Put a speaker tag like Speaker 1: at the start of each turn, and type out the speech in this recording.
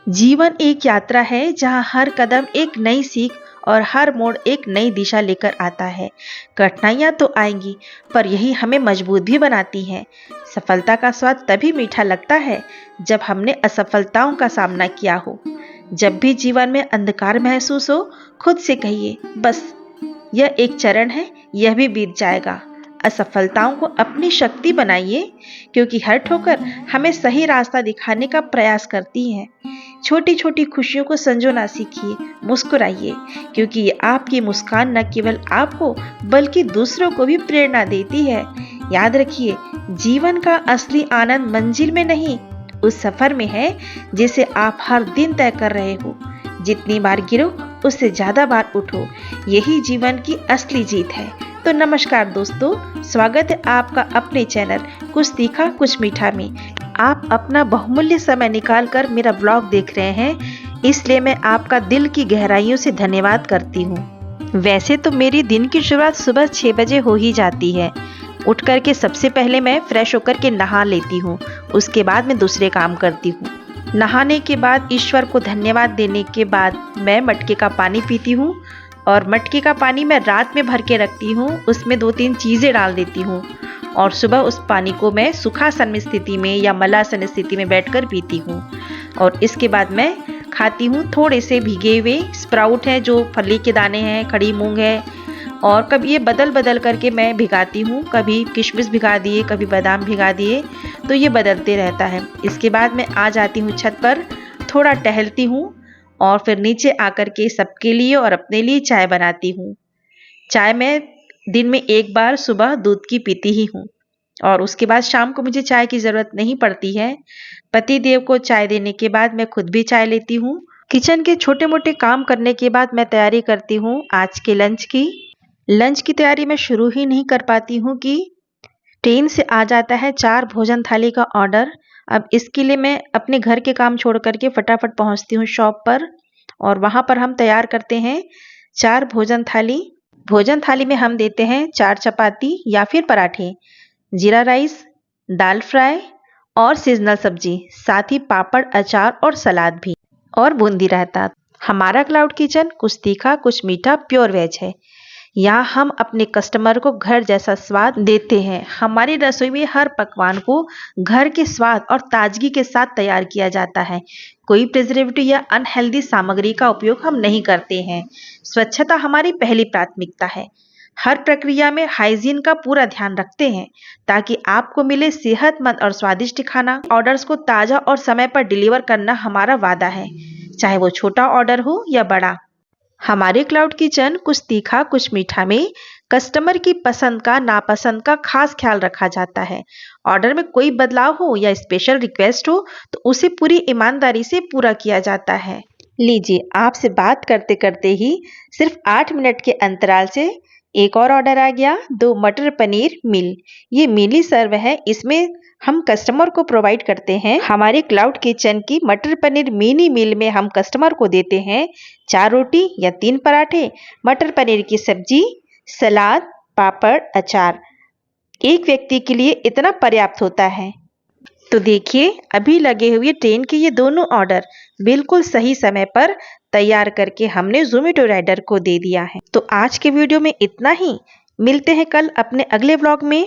Speaker 1: जीवन एक यात्रा है जहाँ हर कदम एक नई सीख और हर मोड़ एक नई दिशा लेकर आता है। कठिनाइयाँ तो आएंगी, पर यही हमें मजबूत भी बनाती हैं। सफलता का स्वाद तभी मीठा लगता है जब हमने असफलताओं का सामना किया हो। जब भी जीवन में अंधकार महसूस हो, खुद से कहिए, बस यह एक चरण है, यह भी बीत जाएगा। असफलताओं को अपनी शक्ति बनाइए, क्योंकि हर ठोकर हमें सही रास्ता दिखाने का प्रयास करती है। छोटी छोटी खुशियों को संजोना सीखिए, मुस्कुराइए, क्योंकि ये आपकी मुस्कान न केवल आपको बल्कि दूसरों को भी प्रेरणा देती है। याद रखिए, जीवन का असली आनंद मंजिल में नहीं, उस सफर में है जिसे आप हर दिन तय कर रहे हो। जितनी बार गिरो, उससे ज्यादा बार उठो, यही जीवन की असली जीत है। तो नमस्कार दोस्तों, स्वागत है आपका अपने चैनल कुछ तीखा कुछ मीठा में। आप अपना बहुमूल्य समय निकाल कर मेरा ब्लॉग देख रहे हैं, इसलिए मैं आपका दिल की गहराइयों से धन्यवाद करती हूँ। वैसे तो मेरी दिन की शुरुआत सुबह 6 बजे हो ही जाती है। उठ कर के सबसे पहले मैं फ्रेश होकर के नहा लेती हूँ, उसके बाद मैं दूसरे काम करती हूँ। नहाने के बाद ईश्वर को धन्यवाद देने के बाद मैं मटके का पानी पीती हूँ, और मटके का पानी मैं रात में भर के रखती हूँ। उसमें 2-3 चीज़ें डाल देती हूँ और सुबह उस पानी को मैं सुखासन स्थिति में या मलासन स्थिति में बैठकर पीती हूँ। और इसके बाद मैं खाती हूँ थोड़े से भीगे हुए स्प्राउट हैं, जो फली के दाने हैं, खड़ी मूंग है, और कभी ये बदल बदल करके मैं भिगाती हूँ। कभी किशमिश भिगा दिए, कभी बादाम भिगा दिए, तो ये बदलते रहता है। इसके बाद मैं आ जाती हूँ छत पर, थोड़ा टहलती हूँ और फिर नीचे आकर के सबके लिए और अपने लिए चाय बनाती हूँ। चाय मैं दिन में एक बार सुबह दूध की पीती ही हूँ, और उसके बाद शाम को मुझे चाय की ज़रूरत नहीं पड़ती है। पति देव को चाय देने के बाद मैं खुद भी चाय लेती हूँ। किचन के छोटे मोटे काम करने के बाद मैं तैयारी करती हूँ आज के लंच की। लंच की तैयारी मैं शुरू ही नहीं कर पाती हूँ कि ट्रेन से आ जाता है 4 भोजन थाली का ऑर्डर। अब इसके लिए मैं अपने घर के काम छोड़ करके फटाफट पहुँचती हूँ शॉप पर, और वहाँ पर हम तैयार करते हैं 4 भोजन थाली। भोजन थाली में हम देते हैं 4 चपाती या फिर पराठे, जीरा राइस, दाल फ्राई और सीजनल सब्जी, साथ ही पापड़, अचार और सलाद भी, और बूंदी रायता। हमारा क्लाउड किचन कुछ तीखा कुछ मीठा प्योर वेज है। यहाँ हम अपने कस्टमर को घर जैसा स्वाद देते हैं। हमारी रसोई में हर पकवान को घर के स्वाद और ताजगी के साथ तैयार किया जाता है। कोई प्रिजर्वेटिव या अनहेल्दी सामग्री का उपयोग हम नहीं करते हैं। स्वच्छता हमारी पहली प्राथमिकता है। हर प्रक्रिया में हाइजीन का पूरा ध्यान रखते हैं, ताकि आपको मिले सेहतमंद और स्वादिष्ट खाना। ऑर्डर्स को ताज़ा और समय पर डिलीवर करना हमारा वादा है, चाहे वो छोटा ऑर्डर हो या बड़ा। हमारे क्लाउड किचन कुछ तीखा कुछ मीठा में कस्टमर की पसंद का नापसंद का खास ख्याल रखा जाता है। ऑर्डर में कोई बदलाव हो या स्पेशल रिक्वेस्ट हो तो उसे पूरी ईमानदारी से पूरा किया जाता है। लीजिए, आपसे बात करते करते ही सिर्फ 8 मिनट के अंतराल से एक और ऑर्डर आ गया, 2 मटर पनीर मील। ये मीली सर्व है, इसमें हम कस्टमर को प्रोवाइड करते हैं। हमारे क्लाउड किचन की मटर पनीर मिनी मील में हम कस्टमर को देते हैं 4 रोटी या 3 पराठे, मटर पनीर की सब्जी, सलाद, पापड़, अचार। एक व्यक्ति के लिए इतना पर्याप्त होता है। तो देखिए, अभी लगे हुए ट्रेन के ये दोनों ऑर्डर बिल्कुल सही समय पर तैयार करके हमने ज़ोमैटो राइडर को दे दिया है। तो आज के वीडियो में इतना ही। मिलते हैं कल अपने अगले व्लॉग में।